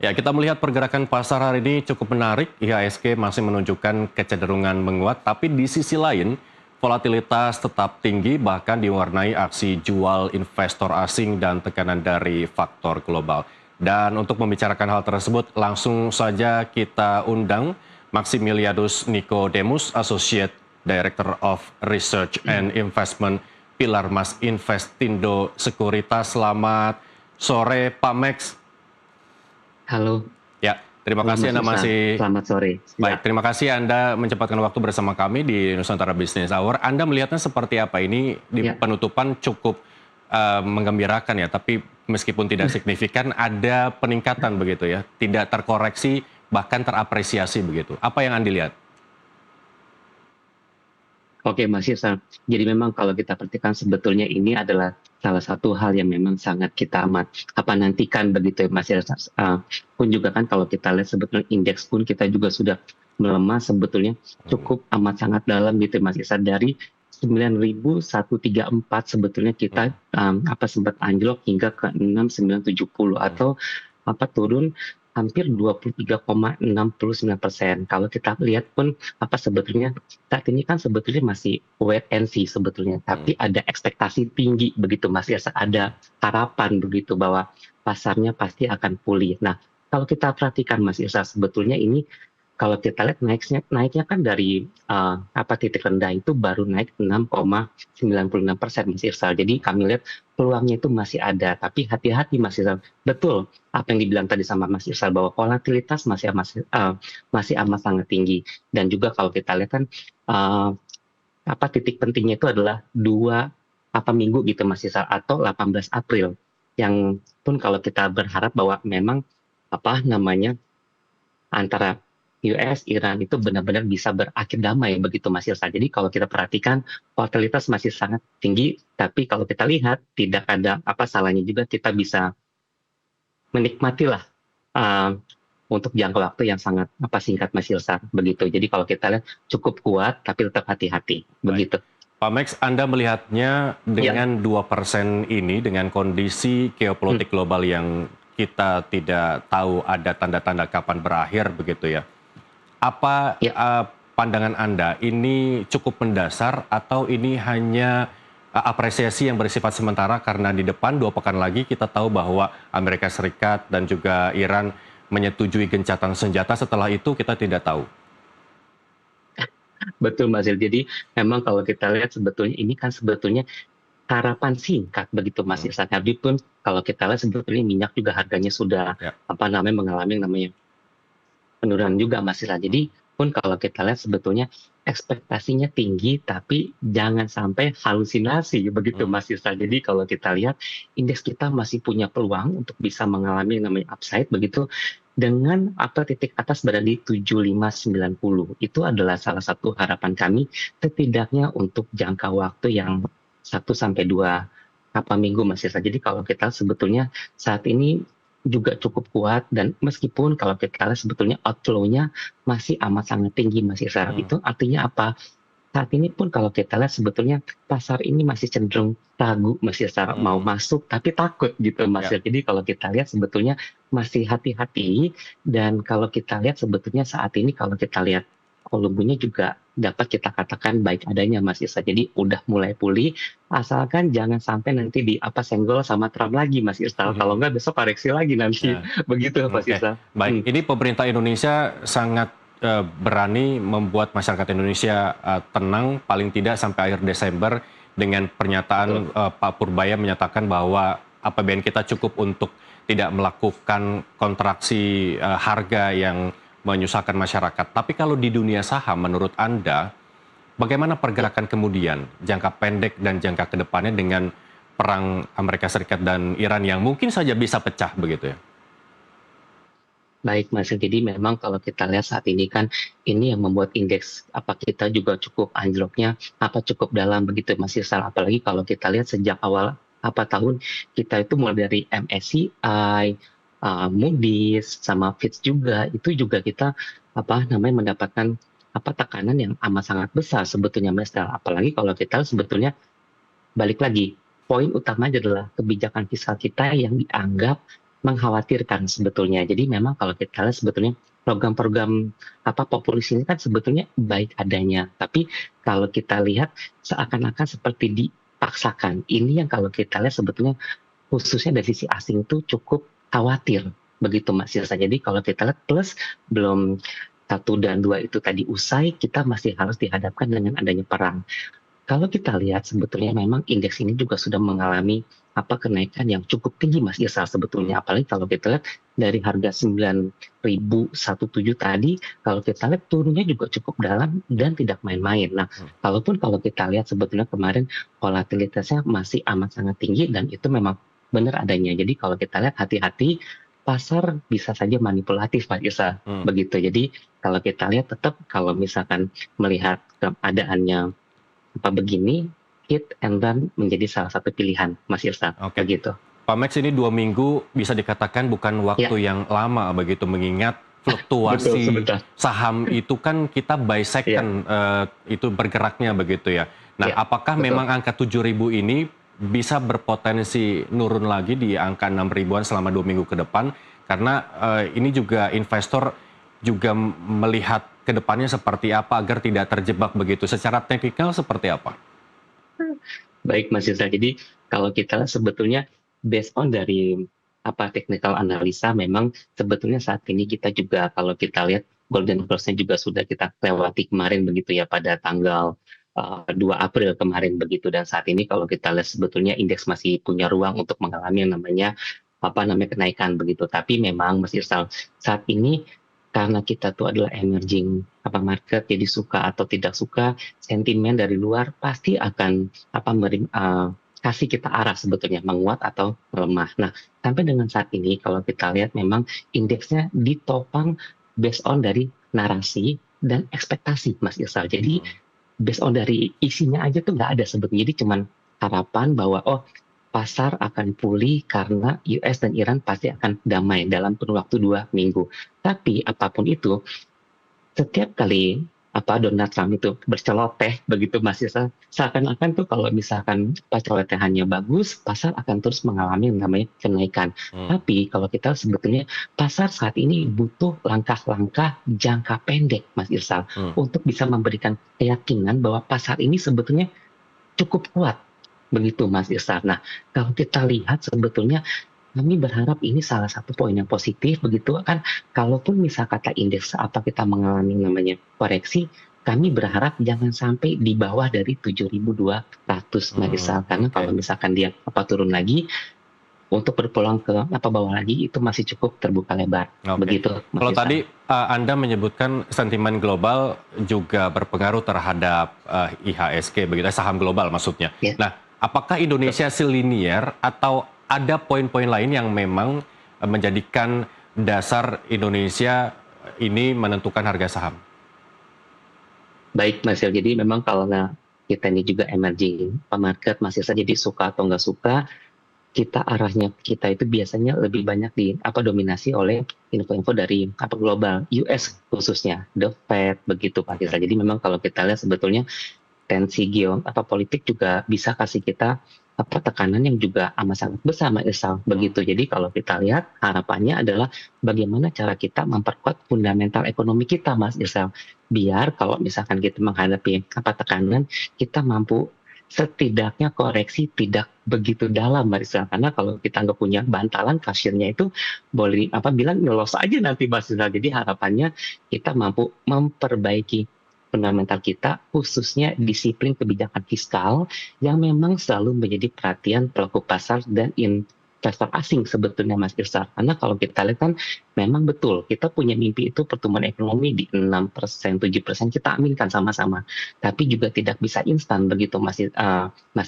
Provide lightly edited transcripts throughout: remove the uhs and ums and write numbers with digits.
Ya, kita melihat pergerakan pasar hari ini cukup menarik. IHSG masih menunjukkan kecenderungan menguat, tapi di sisi lain volatilitas tetap tinggi bahkan diwarnai aksi jual investor asing dan tekanan dari faktor global. Dan untuk membicarakan hal tersebut, langsung saja kita undang Maximilianus Nicodemus, Associate Director of Research and Investment Pilar Mas Investindo Sekuritas. Selamat sore, Pak Max. Halo, Ya, terima halo kasih Mas Anda Irsal. masih Selamat sore. baik. Ya, Terima kasih Anda menyempatkan waktu bersama kami di Nusantara Business Hour. Anda melihatnya seperti apa? Ini di ya. penutupan cukup menggembirakan ya, tapi meskipun tidak signifikan ada peningkatan begitu ya, tidak terkoreksi bahkan terapresiasi begitu. Apa yang Anda lihat? Oke Mas Irsal. Jadi memang kalau kita perhatikan sebetulnya ini adalah salah satu hal yang memang sangat kita amat nantikan begitu ya Mas Irsal. Pun juga kan kalau kita lihat sebetulnya indeks pun kita juga sudah melemah sebetulnya cukup amat sangat dalam gitu ya, Mas Irsal, dari 9.134 sebetulnya kita sempat anjlok hingga ke 6.970 atau turun hampir 23,69%. Kalau kita lihat pun sebetulnya saat ini kan sebetulnya masih wait and see sebetulnya, tapi ada ekspektasi tinggi begitu Mas ya, ada harapan begitu bahwa pasarnya pasti akan pulih. Nah, kalau kita perhatikan Mas Irsa, sebetulnya ini kalau kita lihat naiknya kan dari titik rendah itu baru naik 6,96% Mas Irsal. Jadi kami lihat peluangnya itu masih ada, tapi hati-hati Mas Irsal. Betul apa yang dibilang tadi sama Mas Irsal bahwa volatilitas masih amat sangat tinggi. Dan juga kalau kita lihat kan titik pentingnya itu adalah 2 minggu gitu Mas Irsal, atau 18 April. Yang pun kalau kita berharap bahwa memang antara US, Iran itu benar-benar bisa berakhir damai begitu Mas Irsal. Jadi kalau kita perhatikan volatilitas masih sangat tinggi, tapi kalau kita lihat tidak ada salahnya juga kita bisa menikmatilah uh, untuk jangka waktu yang sangat singkat Mas Irsal begitu. Jadi kalau kita lihat cukup kuat tapi tetap hati-hati Baik. begitu. Pak Max, Anda melihatnya Ya. dengan 2% ini, dengan kondisi geopolitik global yang kita tidak tahu ada tanda-tanda kapan berakhir begitu ya. Apa Ya. pandangan Anda, ini cukup mendasar atau ini hanya apresiasi yang bersifat sementara karena di depan 2 pekan lagi kita tahu bahwa Amerika Serikat dan juga Iran menyetujui gencatan senjata, setelah itu kita tidak tahu. Betul Mas Il. Jadi memang kalau kita lihat sebetulnya ini kan sebetulnya harapan singkat begitu Mas Irsa. Jadi pun kalau kita lihat sebetulnya minyak juga harganya sudah Ya. mengalami yang namanya penurunan juga Mas Irsa. Jadi pun kalau kita lihat sebetulnya ekspektasinya tinggi tapi jangan sampai halusinasi begitu Mas Irsa. Jadi kalau kita lihat indeks kita masih punya peluang untuk bisa mengalami yang namanya upside begitu, dengan titik atas berada di 7590. Itu adalah salah satu harapan kami setidaknya untuk jangka waktu yang 1 sampai 2 minggu Mas Irsa. Jadi kalau kita sebetulnya saat ini juga cukup kuat, dan meskipun kalau kita lihat sebetulnya outflow-nya masih amat sangat tinggi Mas Irsa. Itu artinya apa? Saat ini pun kalau kita lihat sebetulnya pasar ini masih cenderung ragu Mas Irsa, mau masuk tapi takut gitu Mas Ya. Irsa. Jadi kalau kita lihat sebetulnya masih hati-hati, dan kalau kita lihat sebetulnya saat ini kalau kita lihat volumenya juga dapat kita katakan baik adanya Mas Irsa. Jadi udah mulai pulih, asalkan jangan sampai nanti senggol sama Trump lagi Mas Irsa. Kalau nggak besok koreksi lagi nanti. Ya. Begitu Mas Oke, Irsa. baik. Ini pemerintah Indonesia sangat berani membuat masyarakat Indonesia tenang, paling tidak sampai akhir Desember, dengan pernyataan Pak Purbaya menyatakan bahwa APBN kita cukup untuk tidak melakukan kontraksi harga yang menyusahkan masyarakat. Tapi kalau di dunia saham, menurut Anda, bagaimana pergerakan kemudian jangka pendek dan jangka kedepannya dengan perang Amerika Serikat dan Iran yang mungkin saja bisa pecah begitu ya? Baik Mas, jadi memang kalau kita lihat saat ini kan ini yang membuat indeks kita juga cukup anjloknya cukup dalam begitu Mas Irsal. Apalagi kalau kita lihat sejak awal tahun kita itu mulai dari MSCI, Moody's sama Fitch juga itu juga kita mendapatkan tekanan yang amat sangat besar sebetulnya Mas Irsal. Apalagi kalau kita sebetulnya balik lagi, poin utamanya adalah kebijakan fiskal kita yang dianggap mengkhawatirkan sebetulnya. Jadi memang kalau kita lihat sebetulnya program-program populis ini kan sebetulnya baik adanya, tapi kalau kita lihat seakan-akan seperti dipaksakan. Ini yang kalau kita lihat sebetulnya khususnya dari sisi asing itu cukup khawatir begitu Mas Yasa. Jadi kalau kita lihat plus belum satu dan dua itu tadi usai, kita masih harus dihadapkan dengan adanya perang. Kalau kita lihat sebetulnya memang indeks ini juga sudah mengalami kenaikan yang cukup tinggi Mas Irsal sebetulnya. Apalagi kalau kita lihat dari harga 9.107 tadi, kalau kita lihat turunnya juga cukup dalam dan tidak main-main. Nah, kalau kita lihat sebetulnya kemarin volatilitasnya masih amat sangat tinggi dan itu memang benar adanya. Jadi kalau kita lihat hati-hati, pasar bisa saja manipulatif Mas Irsal. Begitu. Jadi kalau kita lihat tetap kalau misalkan melihat keadaannya begini, hit and run menjadi salah satu pilihan, Mas Irsa. Oke. Begitu. Pak Max, ini 2 minggu bisa dikatakan bukan waktu yang lama begitu, mengingat fluktuasi Betul. saham itu kan kita by second itu bergeraknya begitu ya. Nah, apakah memang angka 7.000 ini bisa berpotensi nurun lagi di angka 6 ribuan selama 2 minggu ke depan? Karena ini juga investor juga melihat ke depannya seperti apa agar tidak terjebak begitu. Secara teknikal seperti apa? Baik Mas Irsa, jadi kalau kita sebetulnya based on dari technical analisa, memang sebetulnya saat ini kita juga kalau kita lihat golden cross-nya juga sudah kita lewati kemarin begitu ya pada tanggal 2 April kemarin begitu, dan saat ini kalau kita lihat sebetulnya indeks masih punya ruang untuk mengalami yang namanya kenaikan begitu. Tapi memang Mas Irsal, saat ini karena kita tuh adalah emerging market, jadi suka atau tidak suka sentimen dari luar pasti akan kasih kita arah sebetulnya menguat atau melemah. Nah, sampai dengan saat ini kalau kita lihat memang indeksnya ditopang based on dari narasi dan ekspektasi Mas Irsal. Jadi based on dari isinya aja tuh nggak ada sebetulnya. Jadi cuman harapan bahwa pasar akan pulih karena US dan Iran pasti akan damai dalam kurun waktu 2 minggu. Tapi apapun itu, setiap kali Donald Trump itu berceloteh begitu Mas Yesa, seakan-akan tuh kalau misalkan celotehannya bagus, pasar akan terus mengalami yang namanya kenaikan. Tapi kalau kita sebetulnya pasar saat ini butuh langkah-langkah jangka pendek Mas Irsal untuk bisa memberikan keyakinan bahwa pasar ini sebetulnya cukup kuat. Begitu Mas Irsal. Nah, kalau kita lihat sebetulnya kami berharap ini salah satu poin yang positif begitu kan. Kalaupun misal kata indeks kita mengalami namanya koreksi, kami berharap jangan sampai di bawah dari 7.200 Mas Irsal. Karena kalau misalkan dia turun lagi, untuk berpulang ke bawah lagi itu masih cukup terbuka lebar. Begitu Mas Kalau Irsal. tadi Anda menyebutkan sentimen global juga berpengaruh terhadap IHSG begitu, saham global maksudnya. Nah, apakah Indonesia selinier atau ada poin-poin lain yang memang menjadikan dasar Indonesia ini menentukan harga saham? Baik Mas Il, jadi memang kalau kita ini juga emerging market Mas Il, jadi suka atau nggak suka, arahnya kita itu biasanya lebih banyak dominasi oleh info-info dari global, US khususnya, The Fed begitu Pak Rizal. Jadi memang kalau kita lihat sebetulnya tensi politik juga bisa kasih kita tekanan yang juga amat sangat besar Mas Irsal begitu. Jadi kalau kita lihat harapannya adalah bagaimana cara kita memperkuat fundamental ekonomi kita Mas Irsal, biar kalau misalkan kita menghadapi tekanan, kita mampu setidaknya koreksi tidak begitu dalam Mas Irsal. Karena kalau kita nggak punya bantalan, kasirnya itu boleh bilang ngelos aja nanti Mas Irsal. Jadi harapannya kita mampu memperbaiki fundamental kita, khususnya disiplin kebijakan fiskal yang memang selalu menjadi perhatian pelaku pasar dan investor asing sebetulnya Mas Irsal. Karena kalau kita lihat kan memang betul kita punya mimpi itu pertumbuhan ekonomi di 6%, 7% kita aminkan sama-sama. Tapi juga tidak bisa instan begitu Mas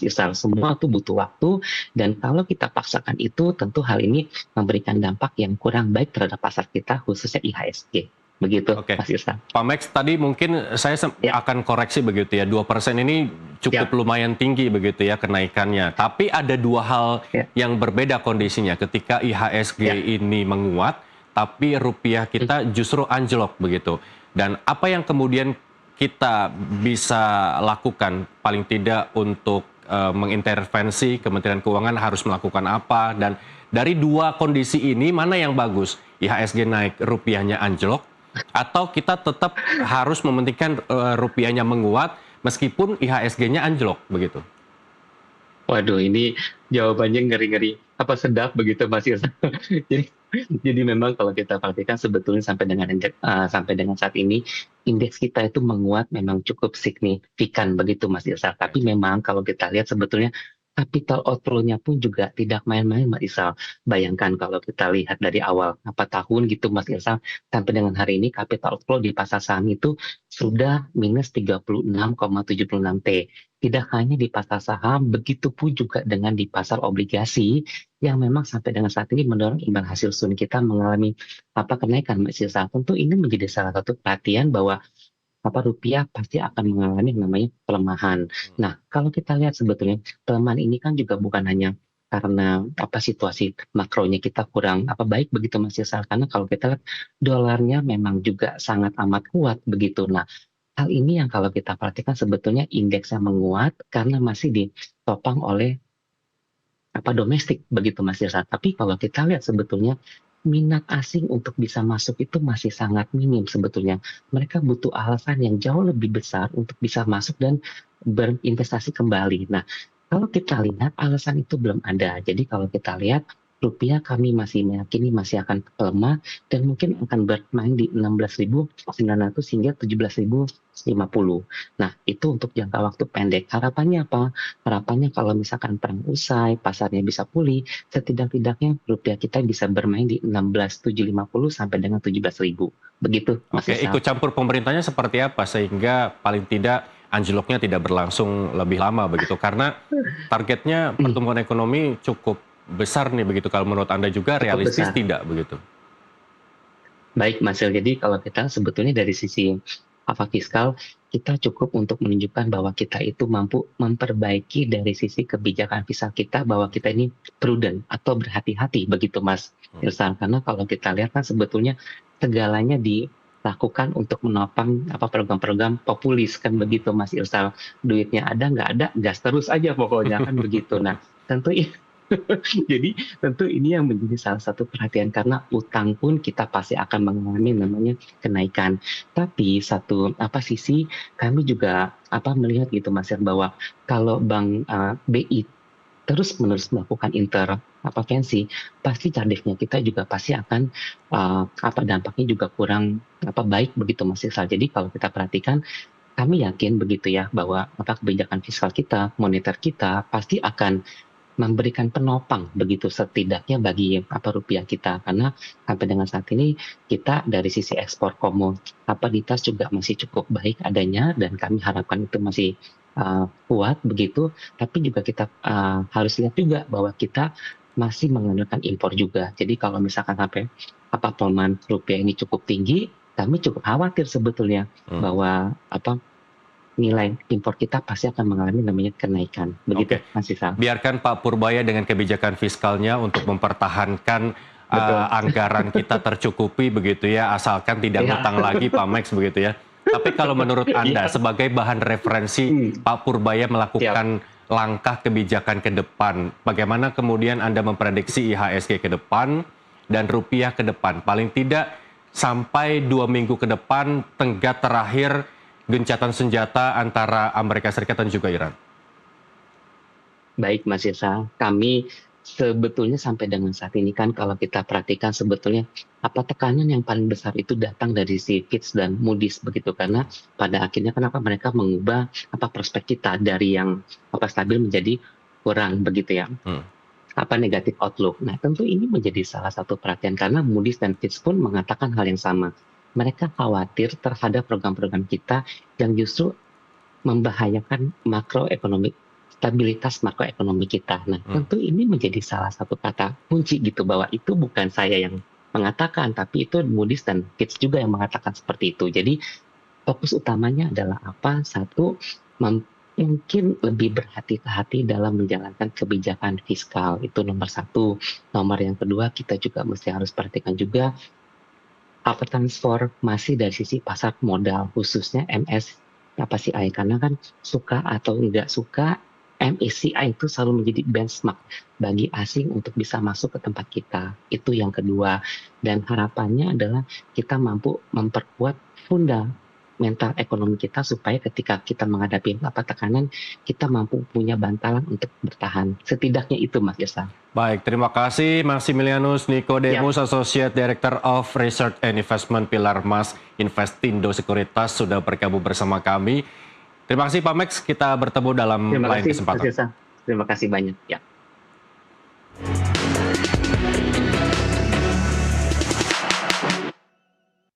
Irsal. Semua itu butuh waktu, dan kalau kita paksakan itu tentu hal ini memberikan dampak yang kurang baik terhadap pasar kita, khususnya IHSG. Begitu Mas Irsal. Pak Max, tadi mungkin saya akan koreksi begitu ya, 2% ini cukup lumayan tinggi begitu ya kenaikannya. Tapi ada dua hal yang berbeda kondisinya ketika IHSG ini menguat, tapi rupiah kita justru anjlok begitu. Dan apa yang kemudian kita bisa lakukan paling tidak untuk mengintervensi Kementerian Keuangan harus melakukan apa, dan Dari dua kondisi ini mana yang bagus? IHSG naik, rupiahnya anjlok, atau kita tetap harus mementingkan rupiahnya menguat meskipun IHSG-nya anjlok begitu? Waduh, ini jawabannya ngeri-ngeri, apa sedap begitu Mas Yus. Jadi, jadi memang kalau kita perhatikan sebetulnya sampai dengan saat ini indeks kita itu menguat memang cukup signifikan begitu Mas Yus. Tapi memang kalau kita lihat sebetulnya capital outflow-nya pun juga tidak main-main Mas Isal. Bayangkan kalau kita lihat dari awal apa tahun gitu Mas Isal sampai dengan hari ini capital outflow di pasar saham itu sudah minus 36,76 T. Tidak hanya di pasar saham, begitu pun juga dengan di pasar obligasi yang memang sampai dengan saat ini mendorong imbal hasil sun kita mengalami kenaikan Mbak Sisa. Tentu ini menjadi salah satu perhatian bahwa rupiah pasti akan mengalami yang namanya pelemahan. Nah, kalau kita lihat sebetulnya pelemahan ini kan juga bukan hanya karena situasi makronya kita kurang baik begitu Mas Yesal, karena kalau kita lihat dolarnya memang juga sangat amat kuat begitu. Nah, hal ini yang kalau kita perhatikan sebetulnya indeksnya menguat karena masih ditopang oleh domestik begitu Mas Yesal. Tapi kalau kita lihat sebetulnya minat asing untuk bisa masuk itu masih sangat minim sebetulnya. Mereka butuh alasan yang jauh lebih besar untuk bisa masuk dan berinvestasi kembali. Nah, kalau kita lihat alasan itu belum ada. Jadi kalau kita lihat rupiah kami masih meyakini masih akan lemah dan mungkin akan bermain di 16.900 hingga 17.050. Nah, itu untuk jangka waktu pendek. Harapannya apa? Harapannya kalau misalkan perang usai, pasarnya bisa pulih, setidak-tidaknya rupiah kita bisa bermain di 16.750 sampai dengan 17.000. Begitu, Mas Oke, Isal. ikut campur pemerintahnya seperti apa sehingga paling tidak anjloknya tidak berlangsung lebih lama begitu? Karena targetnya pertumbuhan ekonomi cukup besar nih begitu. Kalau menurut Anda juga Cukup realistis besar. tidak begitu? Baik, Mas Il. Jadi kalau kita sebetulnya dari sisi fiskal, kita cukup untuk menunjukkan bahwa kita itu mampu memperbaiki dari sisi kebijakan fiskal kita, bahwa kita ini prudent atau berhati-hati begitu, Mas Ilsan. Karena kalau kita lihat kan sebetulnya segalanya dilakukan untuk menopang program-program populis kan begitu, Mas Ilsal. Duitnya ada nggak ada, gas terus aja pokoknya kan begitu. Nah, tentu jadi tentu ini yang menjadi salah satu perhatian karena utang pun kita pasti akan mengalami namanya kenaikan. Tapi satu sisi kami juga melihat gitu Mas ya, bahwa kalau Bank BI terus-menerus melakukan intervensi, pasti tadifnya kita juga pasti akan dampaknya juga kurang baik begitu Mas Irsal. Jadi kalau kita perhatikan kami yakin begitu ya bahwa kebijakan fiskal kita, moneter kita pasti akan memberikan penopang begitu setidaknya bagi rupiah kita, karena sampai dengan saat ini kita dari sisi ekspor komoditas juga masih cukup baik adanya dan kami harapkan itu masih kuat begitu. Tapi juga kita harus lihat juga bahwa kita masih mengandalkan impor juga. Jadi kalau misalkan sampai pelemahan rupiah ini cukup tinggi, kami cukup khawatir sebetulnya bahwa nilai impor kita pasti akan mengalami namanya kenaikan. Begitu, Oke. Mas Isal. Biarkan Pak Purbaya dengan kebijakan fiskalnya untuk mempertahankan Betul. anggaran kita tercukupi begitu ya, asalkan tidak Iya. ngutang lagi Pak Max begitu ya. Tapi kalau menurut Anda Iya. sebagai bahan referensi Pak Purbaya melakukan langkah kebijakan ke depan, bagaimana kemudian Anda memprediksi IHSG ke depan dan rupiah ke depan? Paling tidak sampai 2 minggu ke depan tenggat terakhir gencatan senjata antara Amerika Serikat dan juga Iran. Baik, Mas Yesa. Kami sebetulnya sampai dengan saat ini kan kalau kita perhatikan sebetulnya tekanan yang paling besar itu datang dari si Fitch dan Moody's begitu, karena pada akhirnya kenapa mereka mengubah prospek kita dari yang stabil menjadi kurang begitu ya. Negatif outlook. Nah, tentu ini menjadi salah satu perhatian karena Moody's dan Fitch pun mengatakan hal yang sama. Mereka khawatir terhadap program-program kita yang justru membahayakan stabilitas makroekonomi kita. Nah, tentu ini menjadi salah satu kata kunci gitu, bahwa itu bukan saya yang mengatakan, tapi itu Moody's dan Fitch juga yang mengatakan seperti itu. Jadi fokus utamanya adalah satu, mungkin lebih berhati-hati dalam menjalankan kebijakan fiskal, itu nomor satu. Nomor yang kedua, kita juga mesti harus perhatikan juga transformasi dari sisi pasar modal, khususnya MSCI, karena kan suka atau enggak suka MSCI itu selalu menjadi benchmark bagi asing untuk bisa masuk ke tempat kita. Itu yang kedua. Dan harapannya adalah kita mampu memperkuat fundamental ekonomi kita supaya ketika kita menghadapi tekanan, kita mampu punya bantalan untuk bertahan. Setidaknya itu, Mas Yesa. Baik, terima kasih Maximilianus Nicodemus, Associate Director of Research and Investment Pilar Mas Investindo Sekuritas sudah bergabung bersama kami. Terima kasih Pak Max, kita bertemu dalam lain kesempatan. Terima kasih, Mas Yesa. Terima kasih banyak. Ya.